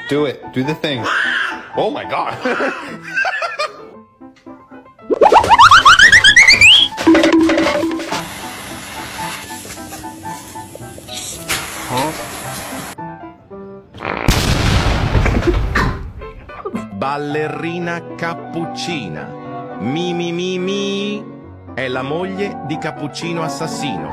Do it. Do the thing. Oh my god. Ballerina cappuccina. Mi mi mi mi è la moglie di Cappuccino Assassino.